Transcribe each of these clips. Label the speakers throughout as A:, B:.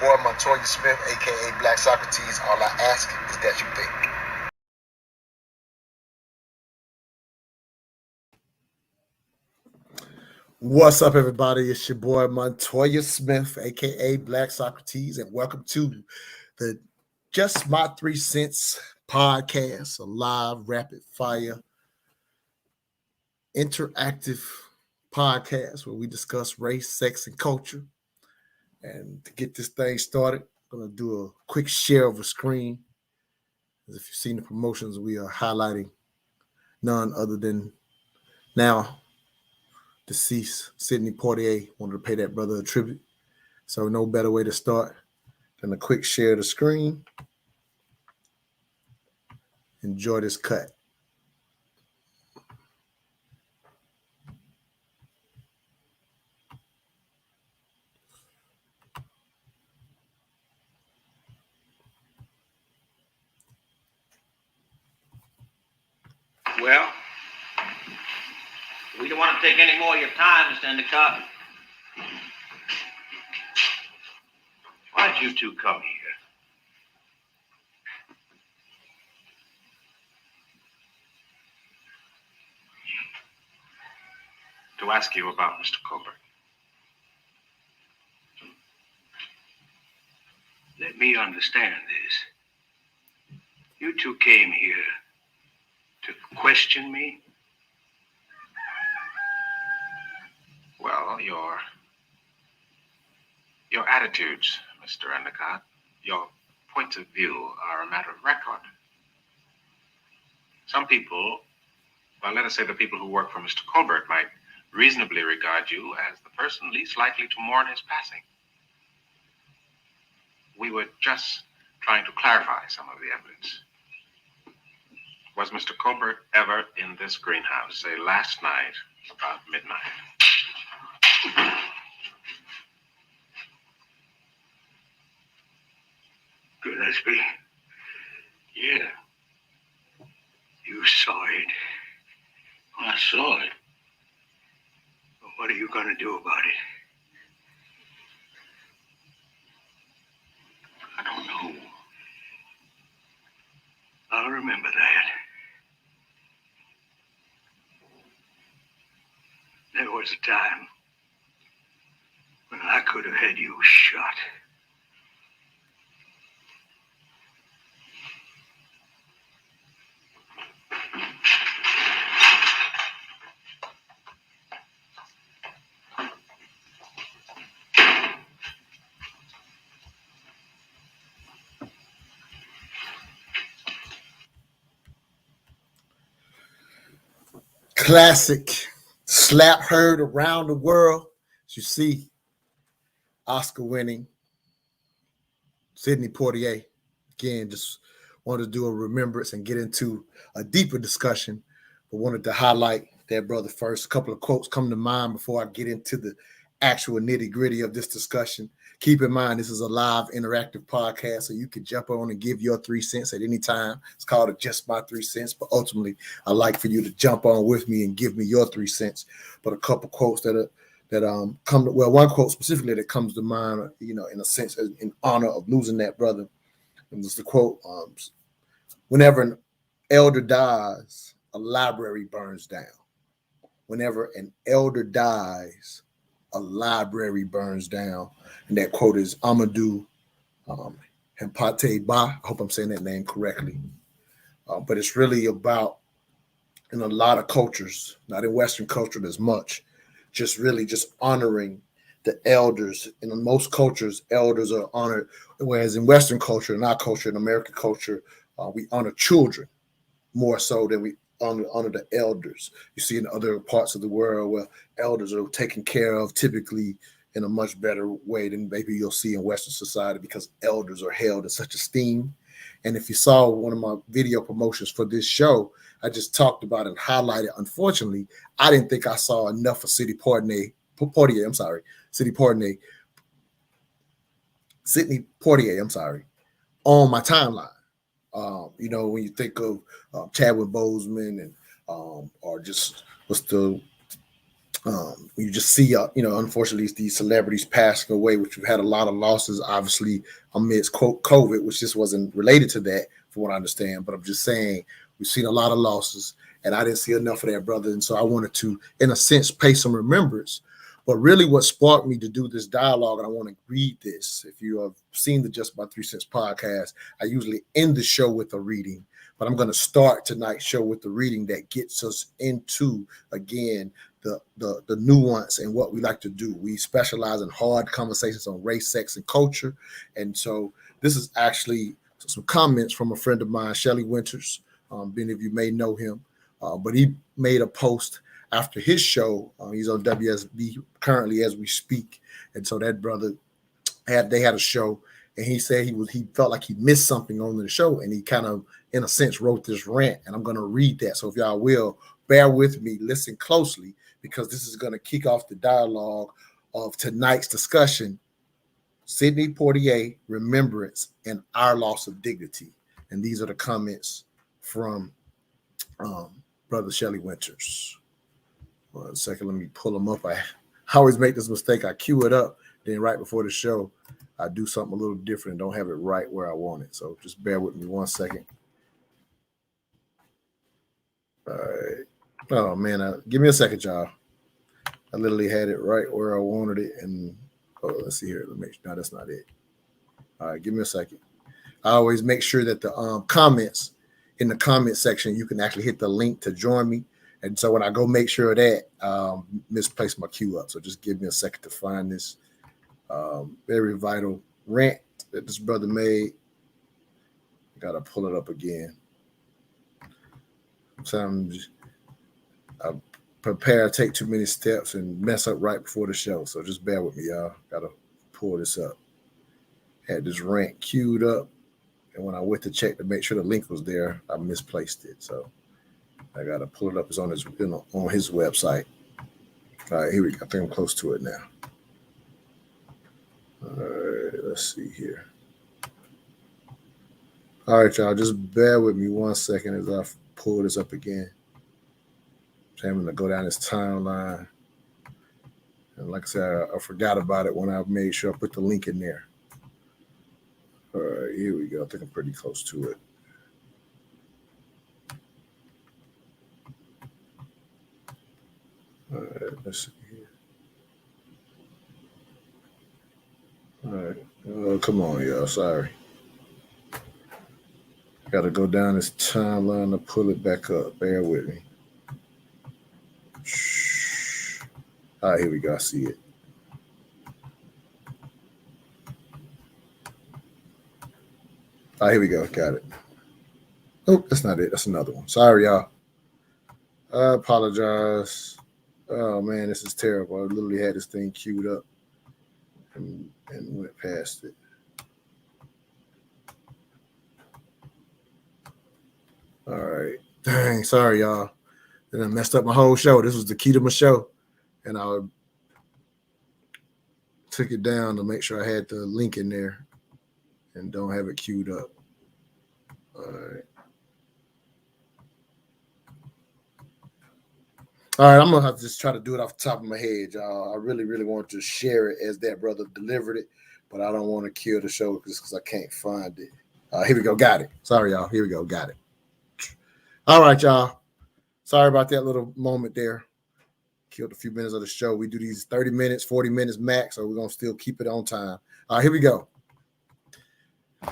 A: your boy Montoya Smith, aka Black Socrates. All I ask is that you think.
B: What's up, everybody? It's your boy Montoya Smith, aka Black Socrates, and welcome to the Just My 3 Cents podcast, a live, rapid fire, interactive podcast where we discuss race, sex, and culture. And to get this thing started, I'm going to do a quick share of a screen. As if you've seen the promotions, we are highlighting none other than now deceased Sydney Portier. Wanted to pay that brother a tribute. So no better way to start than a quick share of the screen. Enjoy this cut.
C: Well, we don't want to take any more of your time, Mr. Endicott. Why did you two come here? To ask you about Mr. Colbert. Let me understand this. You two came here to question me? Well, your attitudes, Mr. Endicott, your points of view are a matter of record. Some people, well, let us say the people who work for Mr. Colbert might reasonably regard you as the person least likely to mourn his passing. We were just trying to clarify some of the evidence. Was Mr. Colbert ever in this greenhouse, say last night, about midnight? Gillespie? Yeah. You saw it. I saw it. But what are you going to do about it? I don't know. I'll remember that. There was a time when I could have had you shot.
B: Classic slap heard around the world. As you see, Oscar winning Sydney Portier. Again, just wanted to do a remembrance and get into a deeper discussion, but wanted to highlight that brother first. A couple of quotes come to mind before I get into the actual nitty-gritty of this discussion. Keep in mind, this is a live interactive podcast, so you can jump on and give your 3 cents at any time. It's called Just My 3 Cents, but ultimately, I like for you to jump on with me and give me your 3 cents. But a couple quotes that come to, well, one quote specifically that comes to mind, in a sense, in honor of losing that brother. And was the quote, whenever an elder dies, a library burns down. Whenever an elder dies, a library burns down. And that quote is Amadou Hempate Ba. I hope I'm saying that name correctly. But it's really about, in a lot of cultures, not in Western culture as much, just honoring the elders. In most cultures, elders are honored, whereas in Western culture, in our culture, in American culture, we honor children more so than we honor the elders. You see in other parts of the world where elders are taken care of typically in a much better way than maybe you'll see in Western society, because elders are held in such esteem. And if you saw one of my video promotions for this show, I just talked about and highlighted. Unfortunately, I didn't think I saw enough of Sydney Portier, on my timeline. When you think of Chadwick Boseman and or just what's the You just see, unfortunately, these celebrities passing away, which we've had a lot of losses, obviously, amidst quote COVID, which just wasn't related to that, from what I understand. But I'm just saying, we've seen a lot of losses, and I didn't see enough of that, brother. And so I wanted to, in a sense, pay some remembrance. But really, what sparked me to do this dialogue, and I want to read this. If you have seen the Just About 3 Cents podcast, I usually end the show with a reading. But I'm going to start tonight's show with the reading that gets us into, again, the nuance and what we like to do. We specialize in hard conversations on race, sex, and culture. And so this is actually some comments from a friend of mine, Shelly Winters. Many of you may know him, but he made a post after his show. He's on WSB currently as we speak. And so that brother they had a show, and he said he felt like he missed something on the show, and he kind of, in a sense, wrote this rant, and I'm going to read that. So if y'all will, bear with me, listen closely, because this is going to kick off the dialogue of tonight's discussion: Sydney Portier, Remembrance, and Our Loss of Dignity. And these are the comments from Brother Shelly Winters. 1 second, let me pull them up. I always make this mistake. I cue it up, then right before the show, I do something a little different and don't have it right where I want it. So just bear with me 1 second. All right. Oh, man. Give me a second, y'all. I literally had it right where I wanted it. And let's see here. Let me make sure. No, that's not it. All right. Give me a second. I always make sure that the comments in the comment section, you can actually hit the link to join me. And so when I go make sure of that, misplace my cue up. So just give me a second to find this very vital rant that this brother made. Got to pull it up again. Sometimes I prepare, take too many steps, and mess up right before the show. So just bear with me, y'all. Got to pull this up. Had this rant queued up, and when I went to check to make sure the link was there, I misplaced it. So I got to pull it up. It's on his, on his website. All right, here we go. I think I'm close to it now. All right, let's see here. All right, y'all, just bear with me 1 second as I pull this up again. I'm having to go down this timeline. And like I said, I forgot about it when I made sure I put the link in there. All right, here we go. I think I'm pretty close to it. All right, let's see here. All right. Oh, come on, y'all. Sorry. Got to go down this timeline to pull it back up. Bear with me. All right, here we go. I see it. All right, here we go. Got it. Oh, that's not it. That's another one. Sorry, y'all. I apologize. Oh, man, this is terrible. I literally had this thing queued up and went past it. All right. Dang, sorry, y'all. Then I messed up my whole show. This was the key to my show. And I took it down to make sure I had the link in there and don't have it queued up. All right. All right, I'm going to have to just try to do it off the top of my head, y'all. I really, really want to share it as that brother delivered it, but I don't want to kill the show just because I can't find it. Here we go. Got it. Sorry, y'all. Here we go. Got it. All right, y'all. Sorry about that little moment there. Killed a few minutes of the show. We do these 30 minutes, 40 minutes max, so we're going to still keep it on time. All right, here we go.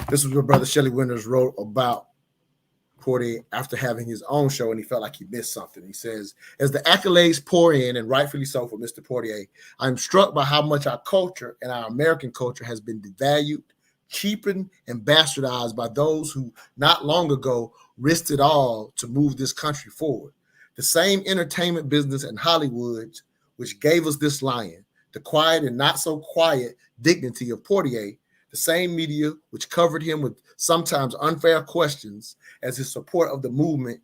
B: This was what Brother Shelly Winters wrote about Portier after having his own show, and he felt like he missed something. He says, as the accolades pour in, and rightfully so for Mr. Portier, I'm struck by how much our culture and our American culture has been devalued, cheapened, and bastardized by those who not long ago risked it all to move this country forward. The same entertainment business in Hollywood, which gave us this lion, the quiet and not so quiet dignity of Portier, the same media which covered him with sometimes unfair questions as his support of the movement,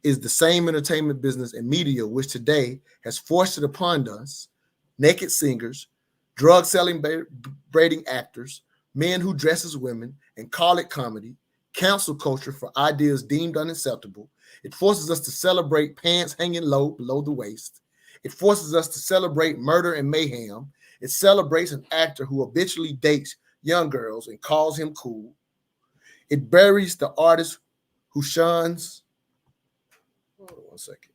B: is the same entertainment business and media which today has forced it upon us, naked singers, drug-selling, braiding actors, men who dress as women and call it comedy, cancel culture for ideas deemed unacceptable. It forces us to celebrate pants hanging low below the waist. It forces us to celebrate murder and mayhem. It celebrates an actor who habitually dates young girls and calls him cool. It buries the artist who shuns. Hold on 1 second.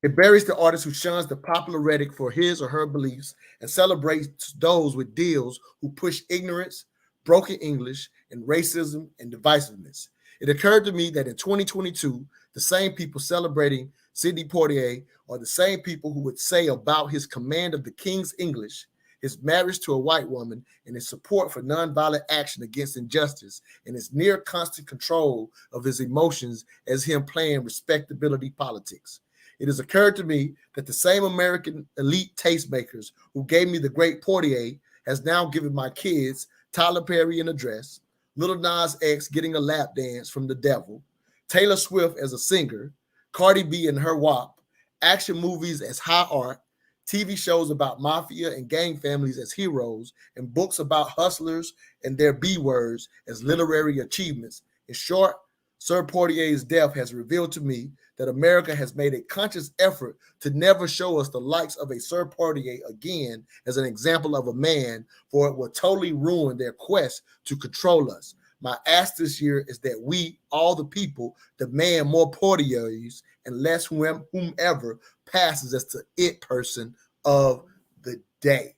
B: It buries the artist who shuns the popular rhetoric for his or her beliefs and celebrates those with deals who push ignorance, broken English, and racism and divisiveness. It occurred to me that in 2022, the same people celebrating Sydney Portier are the same people who would say about his command of the King's English, his marriage to a white woman, and his support for nonviolent action against injustice, and his near constant control of his emotions as him playing respectability politics. It has occurred to me that the same American elite tastemakers who gave me the great Portier has now given my kids Tyler Perry in a dress, Lil Nas X getting a lap dance from the devil, Taylor Swift as a singer, Cardi B and her WAP, action movies as high art, TV shows about mafia and gang families as heroes, and books about hustlers and their B words as literary achievements. In short, Sir Portier's death has revealed to me that America has made a conscious effort to never show us the likes of a Sir Portier again as an example of a man, for it will totally ruin their quest to control us. My ask this year is that we, all the people, demand more Portiers and less whomever passes as the it person of the day.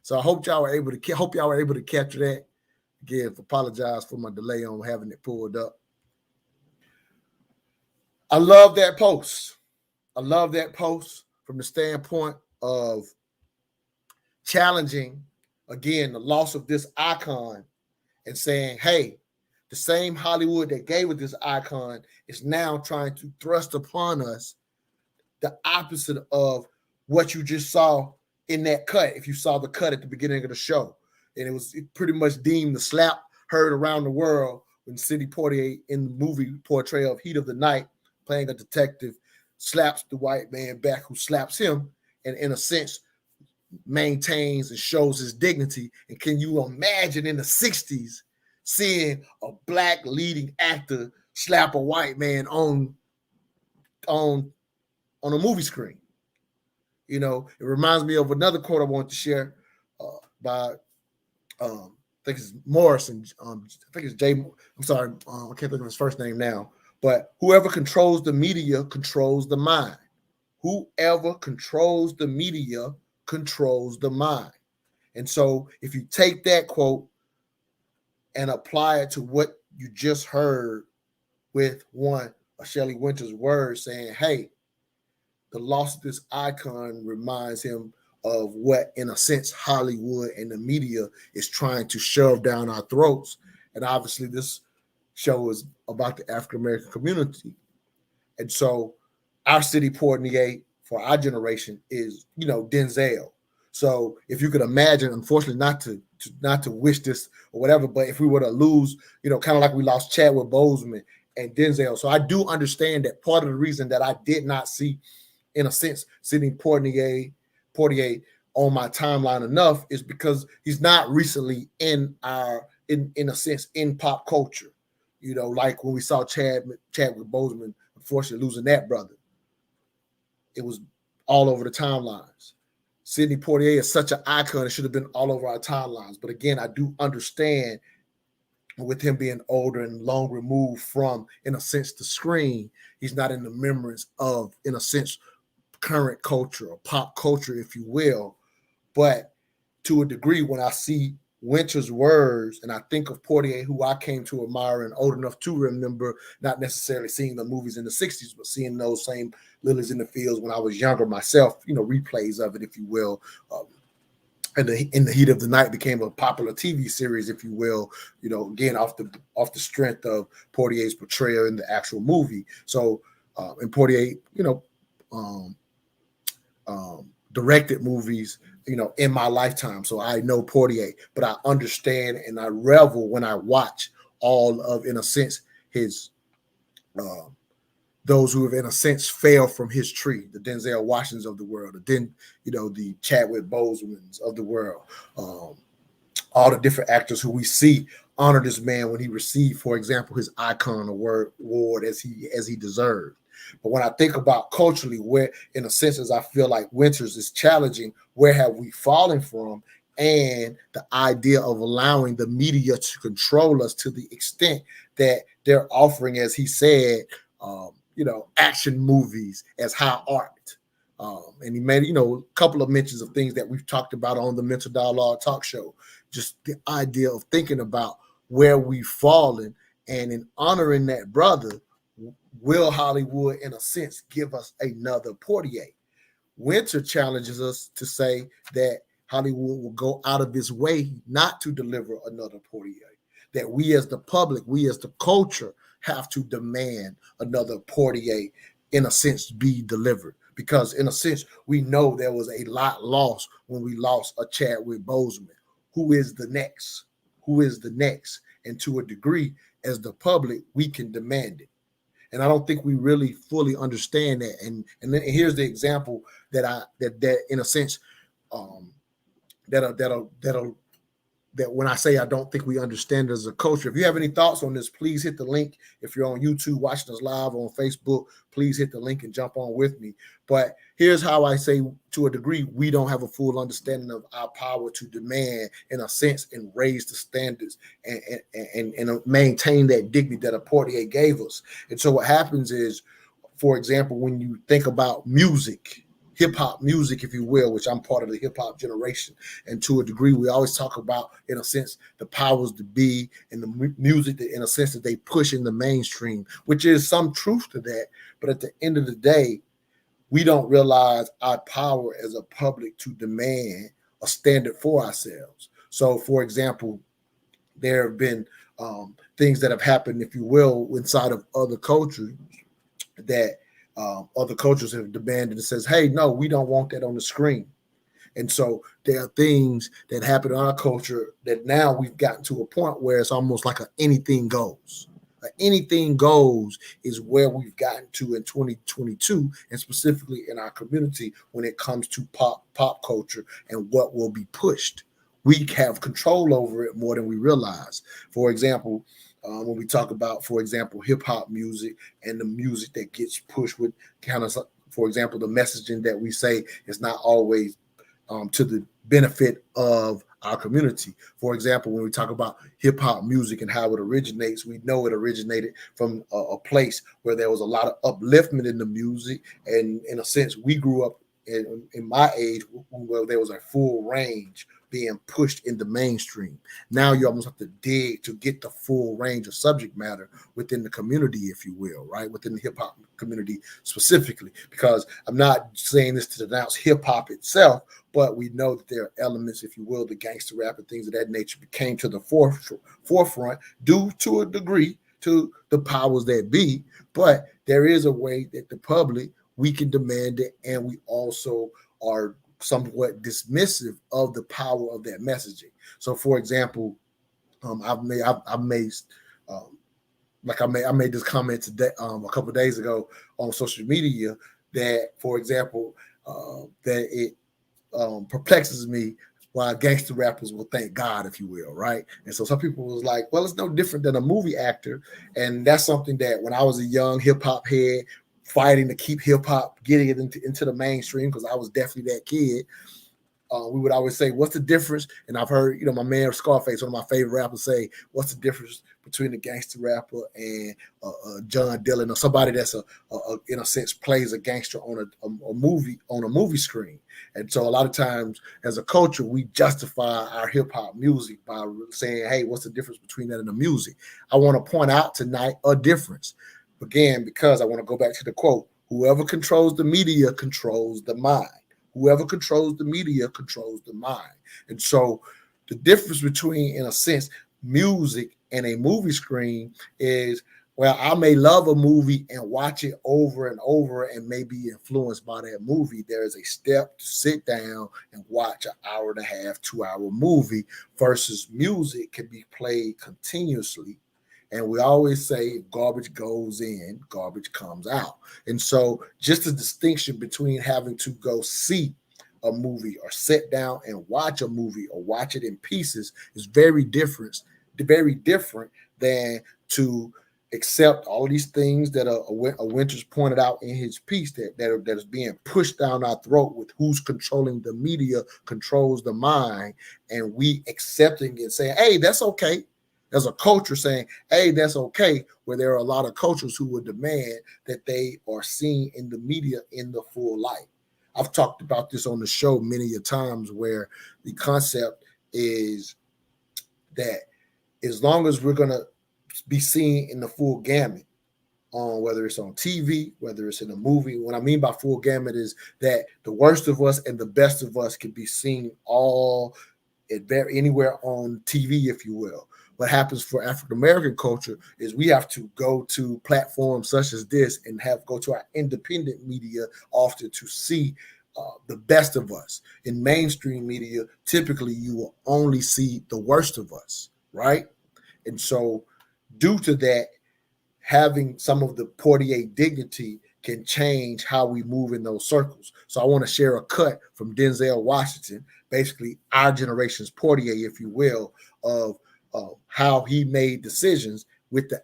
B: So I hope y'all were able to capture that. Again, apologize for my delay on having it pulled up. I love that post. I love that post from the standpoint of challenging, again, the loss of this icon and saying, hey, the same Hollywood that gave us this icon is now trying to thrust upon us the opposite of what you just saw in that cut. If you saw the cut at the beginning of the show, and it pretty much deemed the slap heard around the world when Sydney Portier in the movie portrayal of Heat of the Night, playing a detective, slaps the white man back who slaps him, and in a sense maintains and shows his dignity. And can you imagine in the 60s seeing a black leading actor slap a white man on a movie screen? You know, it reminds me of another quote I want to share by I think it's Morrison. I think it's Jay. I'm sorry, I can't think of his first name now. But whoever controls the media controls the mind. Whoever controls the media controls the mind. And so if you take that quote and apply it to what you just heard with one of Shelley Winter's words saying, hey, the loss of this icon reminds him of what, in a sense, Hollywood and the media is trying to shove down our throats. And obviously this show is about the African-American community. And so our Sydney Portier for our generation is, Denzel. So if you could imagine, unfortunately, not to wish this or whatever, but if we were to lose, kind of like we lost Chadwick Boseman and Denzel. So I do understand that part of the reason that I did not see, in a sense, Sydney Portier on my timeline enough is because he's not recently in a sense, in pop culture. Like when we saw Chadwick Boseman, unfortunately losing that brother, it was all over the timelines. Sydney Portier is such an icon; it should have been all over our timelines. But again, I do understand with him being older and long removed from, in a sense, the screen, he's not in the remembrance of, in a sense, current culture or pop culture, if you will. But to a degree, when I see Winter's words and I think of Portier, who I came to admire and old enough to remember, not necessarily seeing the movies in the 60s, but seeing those same Lilies in the Fields when I was younger myself, replays of it, if you will. And in the Heat of the Night became a popular TV series, if you will, again, off the strength of Portier's portrayal in the actual movie. So, and Portier, directed movies, in my lifetime. So I know Portier, but I understand and I revel when I watch all of, in a sense, his, those who have, in a sense, fell from his tree, the Denzel Washingtons of the world, the Chadwick Bosemans of the world, all the different actors who we see honor this man when he received, for example, his icon award as he deserved. But when I think about culturally, where in a sense as I feel like Winters is challenging, where have we fallen from? And the idea of allowing the media to control us to the extent that they're offering, as he said, action movies as high art. And he made, a couple of mentions of things that we've talked about on the Mental Dialogue Talk Show. Just the idea of thinking about where we've fallen, and in honoring that brother, will Hollywood, in a sense, give us another Portier? Winter challenges us to say that Hollywood will go out of its way not to deliver another Portier. That we as the public, we as the culture, have to demand another Portier, in a sense, be delivered. Because in a sense, we know there was a lot lost when we lost a Chadwick Boseman. Who is the next? Who is the next? And to a degree, as the public, we can demand it. And I don't think we really fully understand that. And then here's the example that in a sense, that when I say I don't think we understand as a culture. If you have any thoughts on this, please hit the link. If you're on YouTube watching us live on Facebook, please hit the link and jump on with me. But here's how I say, to a degree, we don't have a full understanding of our power to demand, in a sense, and raise the standards and maintain that dignity that a Portier gave us. And so what happens is, for example, when you think about music, hip-hop music, if you will, which I'm part of the hip-hop generation. And to a degree, we always talk about, in a sense, the powers to be and the music that, in a sense, that they push in the mainstream, which is some truth to that. But at the end of the day, we don't realize our power as a public to demand a standard for ourselves. So, for example, there have been things that have happened, if you will, inside of other cultures that other cultures have demanded. It says, hey, no, we don't want that on the screen. And so there are things that happen in our culture that now we've gotten to a point where it's almost like anything goes. Anything goes is where we've gotten to in 2022, and specifically in our community when it comes to pop culture and what will be pushed. We have control over it more than we realize. For example, when we talk about, for example, hip hop music and the music that gets pushed with kind of, for example, the messaging that we say is not always to the benefit of our community. For example, when we talk about hip hop music and how it originates, we know it originated from a place where there was a lot of upliftment in the music. And in a sense, we grew up in my age where there was a full range being pushed in the mainstream. Now you almost have to dig to get the full range of subject matter within the community, if you will, right? Within the hip hop community specifically, because I'm not saying this to denounce hip hop itself, but we know that there are elements, if you will, the gangster rap and things of that nature became to the forefront due to a degree to the powers that be. But there is a way that the public, we can demand it, and we also are somewhat dismissive of the power of that messaging. So, for example, I made this comment today, a couple of days ago on social media that, for example, that it perplexes me why gangster rappers will thank God, if you will, right? And so some people was like, well, it's no different than a movie actor, and that's something that when I was a young hip hop head, fighting to keep hip hop, getting it into the mainstream, because I was definitely that kid. We would always say, what's the difference? And I've heard, my man Scarface, one of my favorite rappers, say, what's the difference between a gangster rapper and John Dillon, or somebody that's in a sense plays a gangster on a movie screen. And so a lot of times as a culture, we justify our hip hop music by saying, hey, what's the difference between that and the music? I want to point out tonight a difference. Again, because I want to go back to the quote, whoever controls the media controls the mind. Whoever controls the media controls the mind. And so the difference between, in a sense, music and a movie screen is, well, I may love a movie and watch it over and over and may be influenced by that movie. There is a step to sit down and watch an hour and a half, 2-hour movie versus music can be played continuously. And we always say, if garbage goes in, garbage comes out. And so just the distinction between having to go see a movie or sit down and watch a movie or watch it in pieces is very different very different than to accept all these things that a Winters pointed out in his piece that is being pushed down our throat with who's controlling the media controls the mind, and we accepting it, saying, hey, that's okay. There's a culture saying, hey, that's okay, where there are a lot of cultures who would demand that they are seen in the media in the full light. I've talked about this on the show many a times, where the concept is that as long as we're going to be seen in the full gamut, on whether it's on TV, whether it's in a movie. What I mean by full gamut is that the worst of us and the best of us can be seen all anywhere on TV, if you will. What happens for African American culture is we have to go to platforms such as this and go to our independent media often to see the best of us. In mainstream media, typically you will only see the worst of us, right? And so due to that, having some of the Portier dignity can change how we move in those circles. So I want to share a cut from Denzel Washington, basically our generation's Portier, if you will, of how he made decisions with the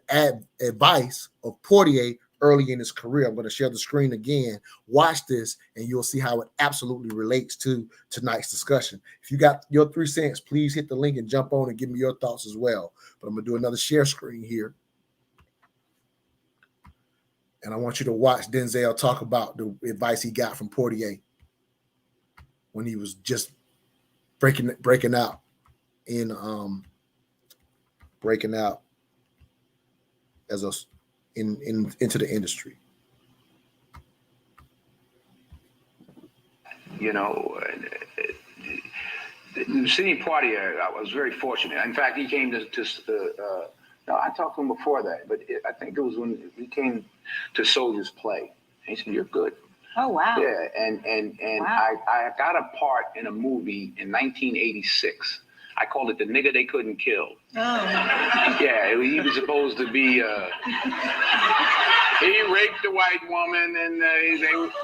B: advice of Portier early in his career. I'm going to share the screen again. Watch this, and you'll see how it absolutely relates to tonight's discussion. If you got your 3 cents, please hit the link and jump on and give me your thoughts as well. But I'm going to do another share screen here. And I want you to watch Denzel talk about the advice he got from Portier when he was just breaking out as into the industry.
D: You know, Sydney Portier, I was very fortunate. In fact, he came no, I talked to him before that, but I think it was when he came to Soldier's Play. He said, "You're good."
E: Oh, wow.
D: Yeah, and wow. I got a part in a movie in 1986. I called it The Nigga They Couldn't Kill.
E: Oh.
D: Yeah, he was supposed to be, he raped a white woman, and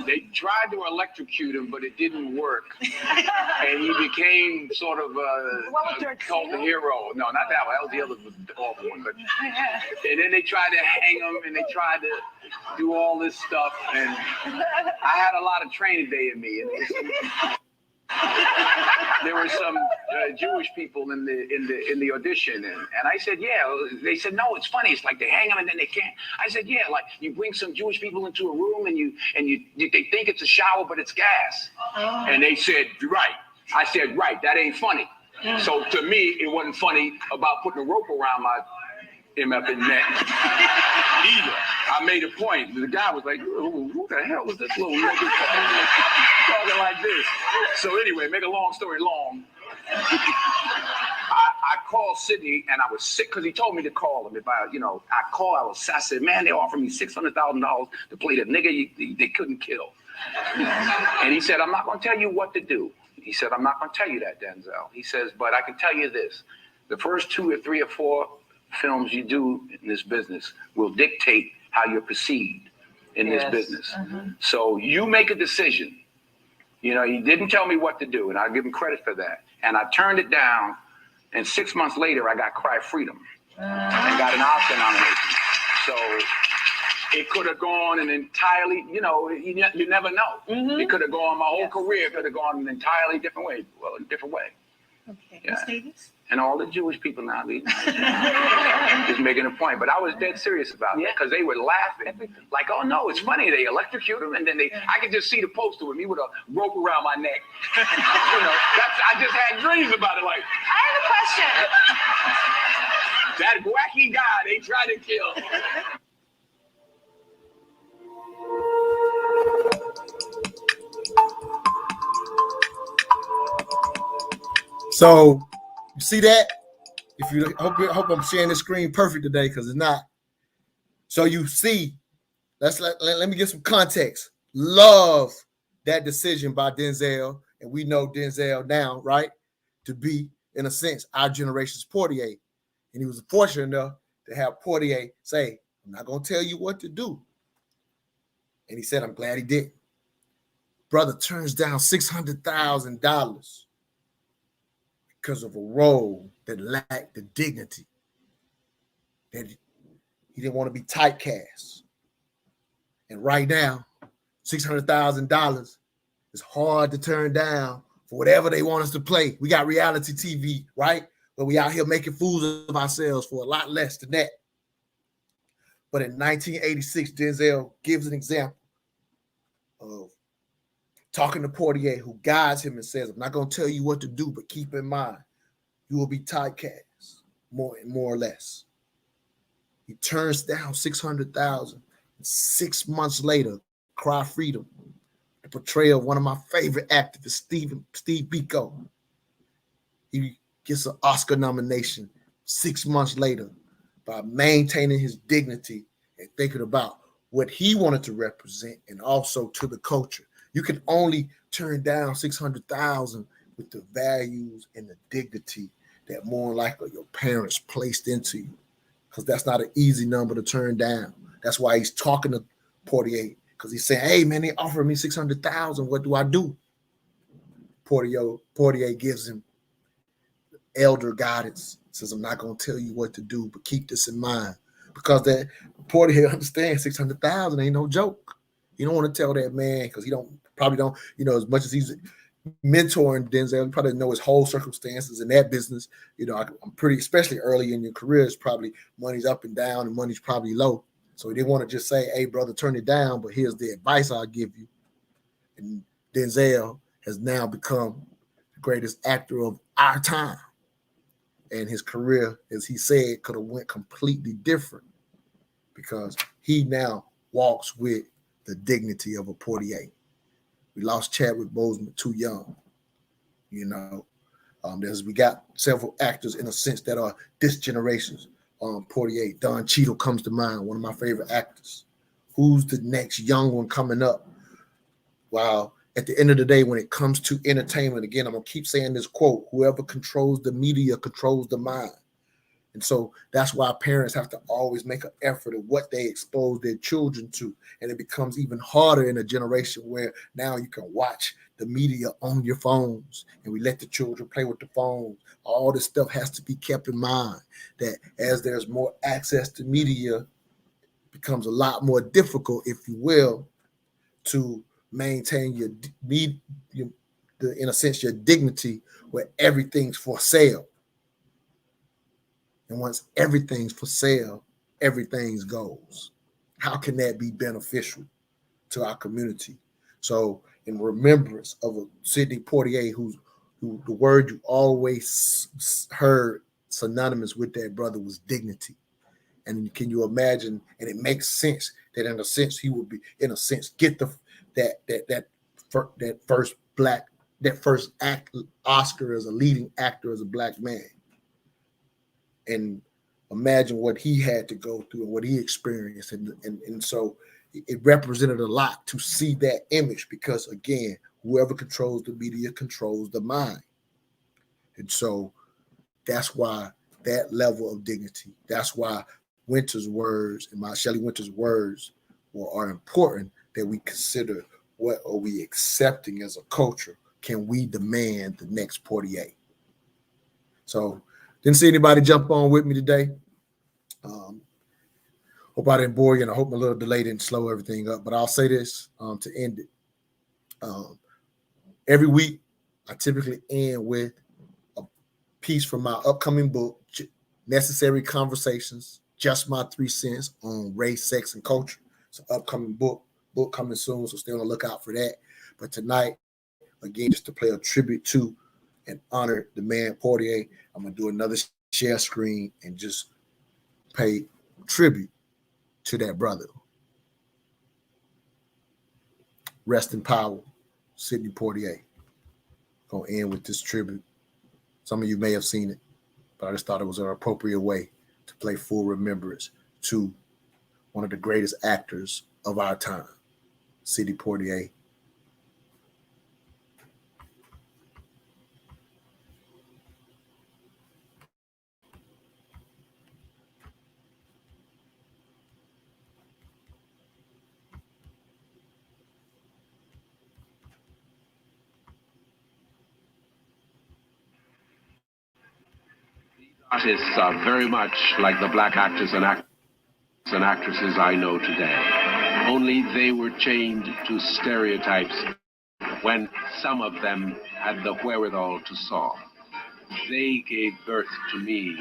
D: they tried to electrocute him, but it didn't work. And he became sort of a cult hero. No, not that one. That was the other awful one. But, and then they tried to hang him, and they tried to do all this stuff. And I had a lot of training day in me. And there were some Jewish people in the audition, and I said, yeah. They said, no, it's funny. It's like they hang them and then they can't. I said, yeah, like you bring some Jewish people into a room and they think it's a shower, but it's gas. Oh. And they said, right. I said, right. That ain't funny. Mm. So to me, it wasn't funny about putting a rope around my MF neck either. I made a point. The guy was like, who the hell was this little nigga talking like this? So anyway, make a long story long, I called Sydney, and I was sick because he told me to call him. If I said, man, they offered me $600,000 to play the nigga they couldn't kill. And he said, I'm not going to tell you what to do. He said, I'm not going to tell you that, Denzel. He says, but I can tell you this. The first 2 or 3 or 4 films you do in this business will dictate how you're perceived in this business. Mm-hmm. So you make a decision. You know, he didn't tell me what to do, and I give him credit for that. And I turned it down, and 6 months later, I got Cry Freedom and got an Oscar nomination. So it could have gone an entirely, you never know. Mm-hmm. It could have gone, my whole career could have gone an entirely different way. Well, a different way.
E: Okay,
D: yeah.
E: Ms. Davis?
D: And all the Jewish people now, just making a point. But I was dead serious about that because they were laughing. Like, oh, no, it's funny. They electrocute him, and then I could just see the poster with me with a rope around my neck. I just had dreams about it. Like,
E: I have a question.
D: That wacky guy they tried to kill.
B: So, you see that? If you hope I'm sharing the screen perfect today, because it's not. So you see, let me get some context. Love that decision by Denzel, and we know Denzel now, right, to be, in a sense, our generation's Portier. And he was fortunate enough to have Portier say, I'm not going to tell you what to do. And he said, I'm glad he did. Brother turns down $600,000 because of a role that lacked the dignity that he didn't want to be typecast. And right now, $600,000 is hard to turn down for whatever they want us to play. We got reality TV, right? But we out here making fools of ourselves for a lot less than that. But in 1986, Denzel gives an example of talking to Portier, who guides him and says, I'm not going to tell you what to do, but keep in mind, you will be typecast, more or less. He turns down $600,000. 6 months later, Cry Freedom, the portrayal of one of my favorite activists, Steve Biko. He gets an Oscar nomination 6 months later by maintaining his dignity and thinking about what he wanted to represent and also to the culture. You can only turn down $600,000 with the values and the dignity that more likely your parents placed into you, because that's not an easy number to turn down. That's why he's talking to Portier, because he's saying, hey, man, they offered me $600,000. What do I do? Portier gives him elder guidance. Says, I'm not going to tell you what to do, but keep this in mind. Because that Portier understands $600,000 ain't no joke. You don't want to tell that man, because he probably don't, as much as he's mentoring Denzel, you probably know his whole circumstances in that business. I'm pretty, especially early in your career, it's probably money's up and down and money's probably low. So he didn't want to just say, hey, brother, turn it down, but here's the advice I'll give you. And Denzel has now become the greatest actor of our time. And his career, as he said, could have went completely different, because he now walks with the dignity of a Portier. We lost Chadwick Boseman too young. We got several actors in a sense that are this generation's Portier. Don Cheadle comes to mind, one of my favorite actors. Who's the next young one coming up? Wow. At the end of the day, when it comes to entertainment, again, I'm going to keep saying this quote, whoever controls the media controls the mind. And so that's why parents have to always make an effort of what they expose their children to. And it becomes even harder in a generation where now you can watch the media on your phones, and we let the children play with the phones. All this stuff has to be kept in mind, that as there's more access to media, it becomes a lot more difficult, if you will, to maintain your in a sense, your dignity, where everything's for sale. And once everything's for sale, everything goes. How can that be beneficial to our community? So in remembrance of a Sydney Portier, who the word you always heard synonymous with that brother was dignity. And can you imagine? And it makes sense that in a sense he would be, in a sense, get that first Oscar as a leading actor as a black man. And imagine what he had to go through and what he experienced. And so it represented a lot to see that image, because, again, whoever controls the media controls the mind. And so that's why that level of dignity, that's why Winter's words and Shelley Winter's words are important, that we consider what are we accepting as a culture. Can we demand the next Portier? So didn't see anybody jump on with me today. Hope I didn't bore you, and I hope my little delay didn't slow everything up. But I'll say this to end it. Every week, I typically end with a piece from my upcoming book, Necessary Conversations, Just My 3 Cents on Race, Sex, and Culture. It's an upcoming book coming soon, so stay on the lookout for that. But tonight, again, just to play a tribute to and honor the man Portier, I'm going to do another share screen and just pay tribute to that brother. Rest in power, Sydney Portier. Going to end with this tribute. Some of you may have seen it, but I just thought it was an appropriate way to play full remembrance to one of the greatest actors of our time, Sydney Portier.
E: Artists are very much like the black actors and actresses I know today. Only they were chained to stereotypes when some of them had the wherewithal to solve. They gave birth to me.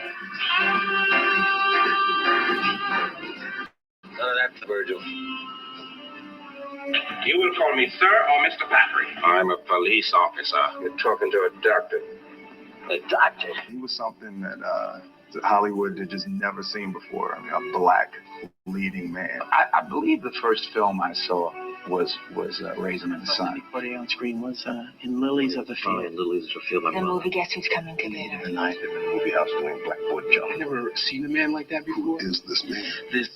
C: None of that, Virgil. You will call me sir or Mr. Patrick. I'm a police officer. You're talking to a doctor. A doctor?
F: He was something that Hollywood had just never seen before. I mean, a black leading man.
G: I believe the first film I saw was Raisin in the Sun. Portier on screen was in Lilies of the Field.
C: Lilies of the Field.
H: The movie Guess Who's Coming to Dinner.
F: The night in the movie house doing Blackboard Joe.
D: I've never seen a man like that before.
F: Who is this man?
G: This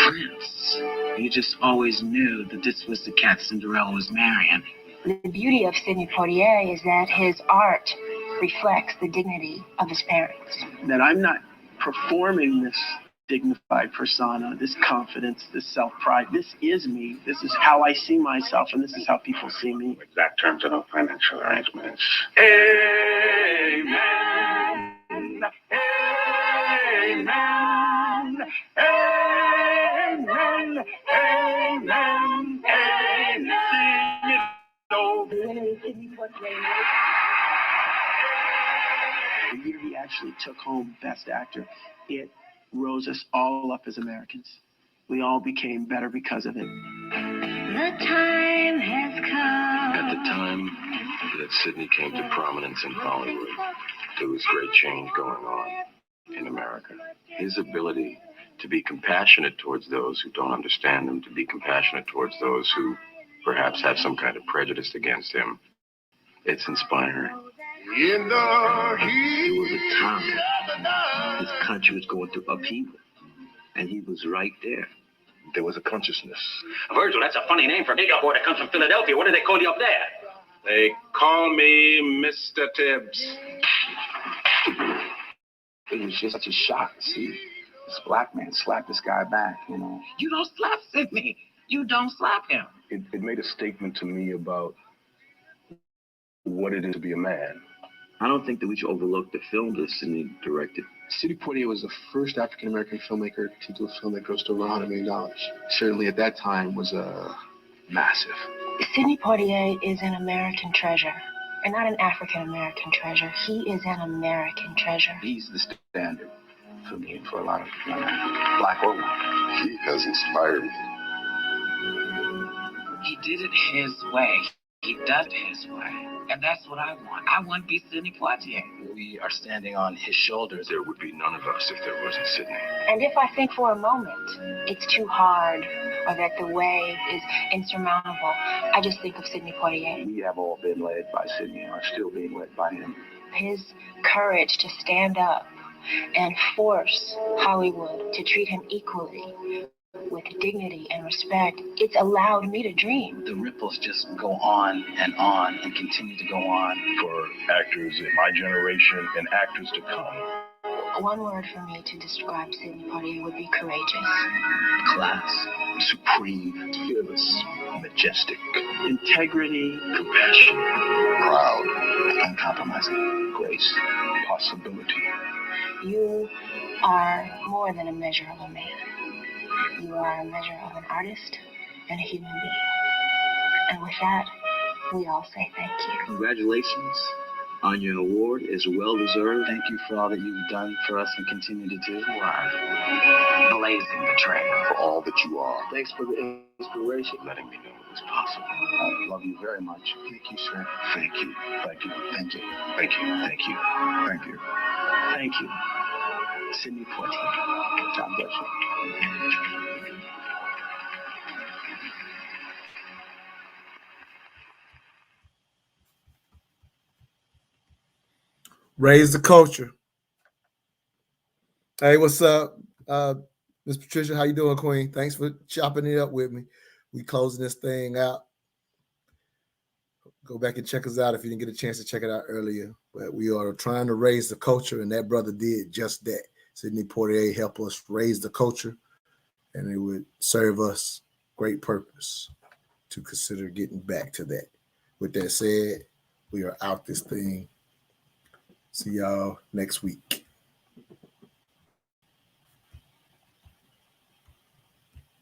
G: prince. You just always knew that this was the cat Cinderella was marrying.
H: The beauty of Sydney Portier is that his art reflects the dignity of his parents.
G: That I'm not performing this dignified persona, this confidence, this self-pride. This is me. This is how I see myself, and this is how people see me.
C: Exact terms of no financial arrangements.
G: Amen. Amen. Amen. Amen. Amen. The year he actually took home Best Actor, it rose us all up as Americans. We all became better because of it.
H: The time has come.
E: At the time that Sydney came to prominence in Hollywood, there was great change going on in America. His ability to be compassionate towards those who don't understand him, to be compassionate towards those who perhaps have some kind of prejudice against him, it's inspiring.
C: In the heat.
G: There was a time this country was going through upheaval, and he was right there.
F: There was a consciousness.
C: Virgil, that's a funny name for a Negro boy that comes from Philadelphia. What do they call you up there? They call me Mr. Tibbs.
G: It was just such a shock to see this black man slap this guy back, you know. You don't slap Sydney. You don't slap him.
F: It made a statement to me about what it is to be a man.
G: I don't think that we should overlook the film that Sydney directed.
I: Sydney Portier was the first African-American filmmaker to do a film that grossed over $100 million. Certainly at that time was massive.
H: Sydney Portier is an American treasure, and not an African-American treasure. He is an American treasure.
G: He's the standard for me and for a lot of black or white.
F: He has inspired me.
J: He did it his way. He does it his way. And that's what I want. I want to be Sydney Portier.
G: We are standing on his shoulders.
E: There would be none of us if there wasn't Sydney.
H: And if I think for a moment it's too hard or that the way is insurmountable, I just think of Sydney Portier.
G: We have all been led by Sydney and are still being led by him.
H: His courage to stand up and force Hollywood to treat him equally with dignity and respect, it's allowed me to dream.
G: The ripples just go on and continue to go on.
F: For actors in my generation and actors to come.
H: One word for me to describe Sydney Portier would be courageous.
G: Class,
F: Supreme, fearless, majestic,
G: integrity,
F: compassion,
G: proud, uncompromising,
F: grace, possibility.
H: You are more than a measure of a man. You are a measure of an artist and a human being. And with that, we all say thank you.
G: Congratulations on your award. It's well deserved. Thank you for all that you've done for us and continue to do.
J: Wow. Blazing the trail.
F: For all that you are.
G: Thanks for the inspiration.
E: Letting me know it was possible.
G: I love you very much.
F: Thank you, sir. Thank you. Thank you.
G: Thank you.
F: Thank you. Thank you. Thank you.
G: Thank you. Sydney Portier. God bless you.
B: Raise the culture. Hey, what's up, Miss Patricia? How you doing, Queen? Thanks for chopping it up with me. We closing this thing out. Go back and check us out if you didn't get a chance to check it out earlier. But we are trying to raise the culture, and that brother did just that. Sydney Portier helped us raise the culture, and it would serve us great purpose to consider getting back to that. With that said, we are out this thing. See y'all next week.